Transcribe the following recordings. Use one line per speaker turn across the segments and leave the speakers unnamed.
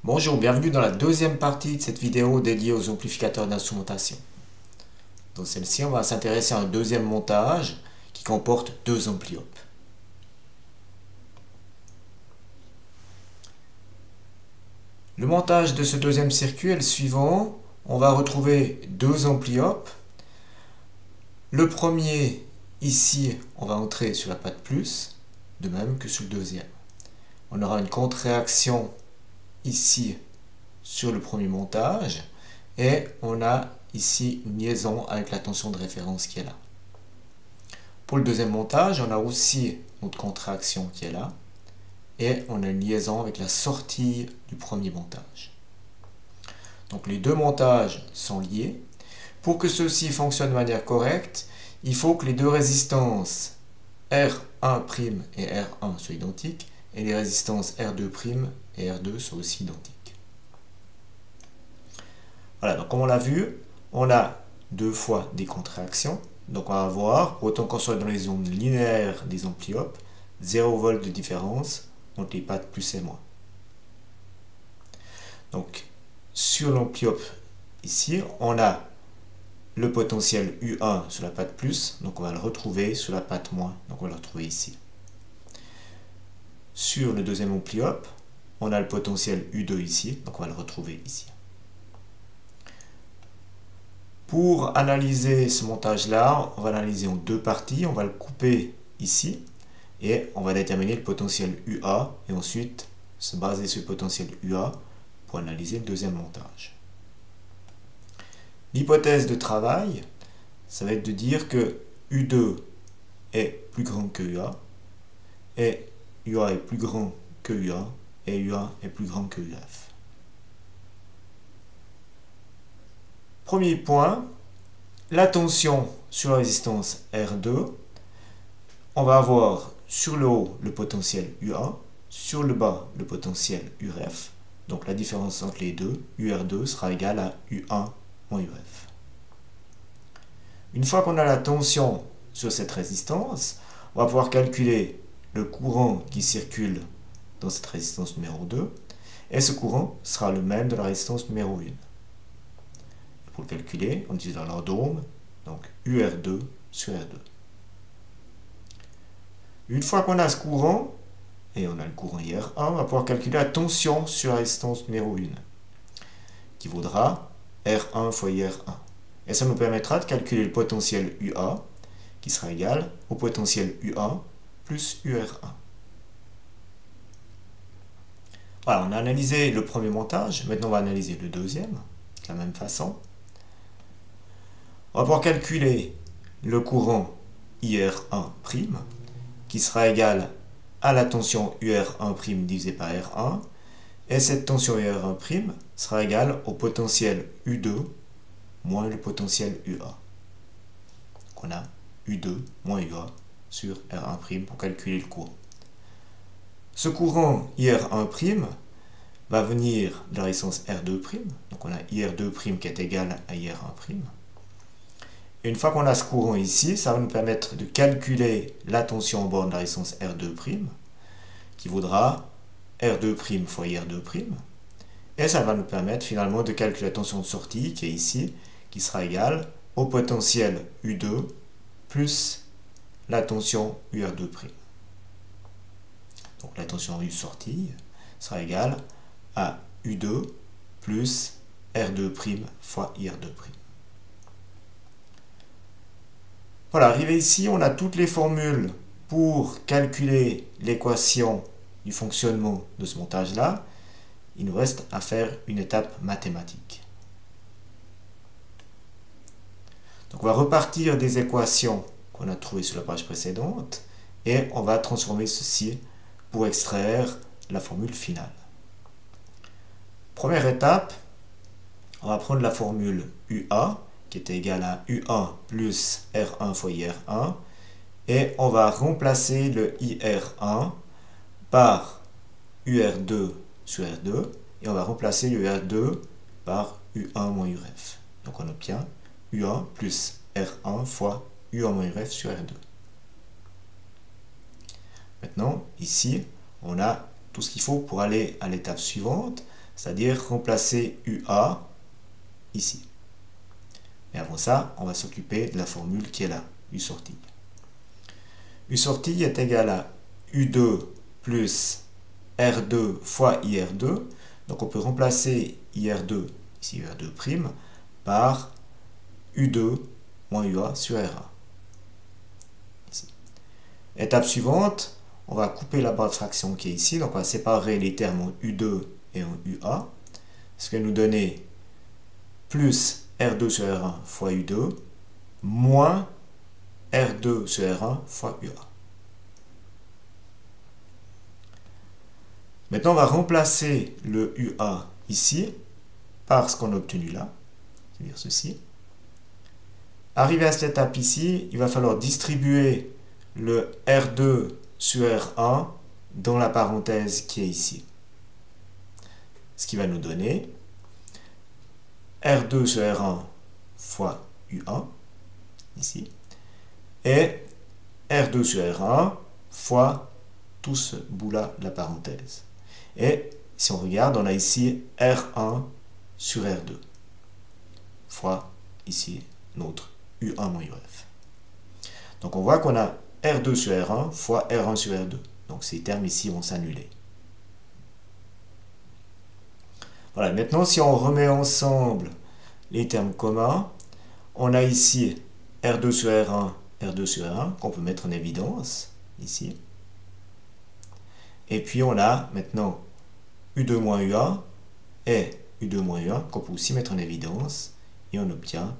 Bonjour, bienvenue dans la deuxième partie de cette vidéo dédiée aux amplificateurs d'instrumentation. Dans celle-ci, on va s'intéresser à un deuxième montage qui comporte deux ampli-op. Le montage de ce deuxième circuit est le suivant. On va retrouver deux ampli-op. Le premier, ici, on va entrer sur la patte plus, de même que sur le deuxième. On aura une contre-réaction ici sur le premier montage et on a ici une liaison avec la tension de référence qui est là. Pour le deuxième montage, on a aussi notre contraction qui est là et on a une liaison avec la sortie du premier montage. Donc les deux montages sont liés. Pour que ceci fonctionne de manière correcte, il faut que les deux résistances R1' et R1 soient identiques et les résistances R2' et R2 soient aussi identiques. Voilà, donc comme on l'a vu, on a deux fois des contractions. Donc on va avoir, pour autant qu'on soit dans les ondes linéaires des ampli-op, 0 volt de différence entre les pattes plus et moins. Donc sur l'ampli-op ici, on a le potentiel U1 sur la patte plus, donc on va le retrouver sur la patte moins, donc on va le retrouver ici. Sur le deuxième ampli-op, on a le potentiel U2 ici, donc on va le retrouver ici. Pour analyser ce montage-là, on va l'analyser en deux parties. On va le couper ici et on va déterminer le potentiel UA et ensuite se baser sur le potentiel UA pour analyser le deuxième montage. L'hypothèse de travail, ça va être de dire que U2 est plus grand que UA et UA est plus grand que UA et UA est plus grand que UF. Premier point, la tension sur la résistance R2, on va avoir sur le haut le potentiel UA, sur le bas le potentiel URF, donc la différence entre les deux, UR2 sera égale à U1 moins UF. Une fois qu'on a la tension sur cette résistance, on va pouvoir calculer le courant qui circule dans cette résistance numéro 2, et ce courant sera le même de la résistance numéro 1. Pour le calculer, on utilise l'ordome, donc UR2 sur R2. Une fois qu'on a ce courant, et on a le courant IR1, on va pouvoir calculer la tension sur la résistance numéro 1, qui vaudra R1 fois IR1. Et ça nous permettra de calculer le potentiel UA, qui sera égal au potentiel UA plus UR1. Voilà, on a analysé le premier montage, maintenant on va analyser le deuxième, de la même façon. On va pouvoir calculer le courant IR1', qui sera égal à la tension UR1' divisé par R1, et cette tension UR1' sera égale au potentiel U2 moins le potentiel UA. Donc on a U2 moins UA sur R1' pour calculer le courant. Ce courant IR1' va venir de la résistance R2', donc on a IR2' qui est égal à IR1'. Et une fois qu'on a ce courant ici, ça va nous permettre de calculer la tension en borne de la résistance R2', qui vaudra R2' fois IR2', et ça va nous permettre finalement de calculer la tension de sortie, qui est ici, qui sera égale au potentiel U2 plus la tension UR2'. Donc la tension U sortie sera égale à U2 plus R2' fois IR2'. Voilà, arrivé ici, on a toutes les formules pour calculer l'équation du fonctionnement de ce montage-là. Il nous reste à faire une étape mathématique. Donc on va repartir des équations qu'on a trouvées sur la page précédente et on va transformer ceci pour extraire la formule finale. Première étape, on va prendre la formule UA qui est égale à U1 plus R1 fois IR1 et on va remplacer le IR1 par UR2 sur R2 et on va remplacer le UR2 par U1 moins URF. Donc on obtient U1 plus R1 fois U1 moins URF sur R2. Maintenant, ici, on a tout ce qu'il faut pour aller à l'étape suivante, c'est-à-dire remplacer UA ici. Mais avant ça, on va s'occuper de la formule qui est là, U sortie. U sortie est égal à U2 plus R2 fois IR2. Donc on peut remplacer IR2, ici IR2', par U2 moins UA sur R1. Ici. Étape suivante, on va couper la barre de fraction qui est ici. Donc on va séparer les termes en U2 et en UA. Ce qui va nous donner plus R2 sur R1 fois U2 moins R2 sur R1 fois UA. Maintenant, on va remplacer le UA ici par ce qu'on a obtenu là, c'est-à-dire ceci. Arrivé à cette étape ici, il va falloir distribuer le R2 sur R1 dans la parenthèse qui est ici. Ce qui va nous donner R2 sur R1 fois U1, ici, et R2 sur R1 fois tout ce bout-là de la parenthèse. Et si on regarde, on a ici R1 sur R2 fois ici notre U1 moins UF. Donc on voit qu'on a R2 sur R1 fois R1 sur R2. Donc ces termes ici vont s'annuler. Voilà, maintenant si on remet ensemble les termes communs, on a ici R2 sur R1, R2 sur R1 qu'on peut mettre en évidence ici. Et puis on a maintenant U2 moins UA et U2 moins UA qu'on peut aussi mettre en évidence. Et on obtient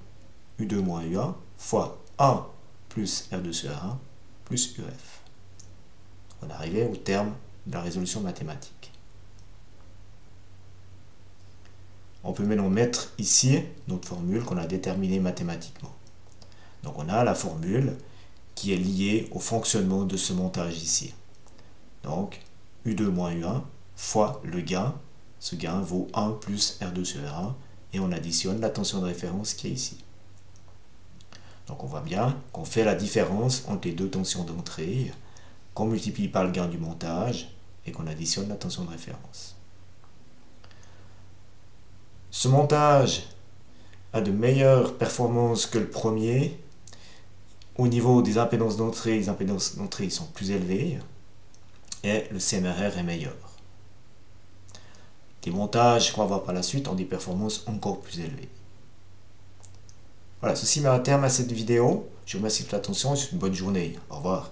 U2 moins UA fois 1 plus R2 sur R1 plus UF. On est arrivé au terme de la résolution mathématique. On peut maintenant mettre ici notre formule qu'on a déterminée mathématiquement. Donc on a la formule qui est liée au fonctionnement de ce montage ici. Donc U2 moins U1 fois le gain. Ce gain vaut 1 plus R2 sur R1 et on additionne la tension de référence qui est ici. Donc on voit bien qu'on fait la différence entre les deux tensions d'entrée, qu'on multiplie par le gain du montage et qu'on additionne la tension de référence. Ce montage a de meilleures performances que le premier. Au niveau des impédances d'entrée, les impédances d'entrée sont plus élevées et le CMRR est meilleur. Les montages qu'on va voir par la suite ont des performances encore plus élevées. Voilà, ceci met un terme à cette vidéo. Je vous remercie de l'attention et je vous souhaite une bonne journée. Au revoir.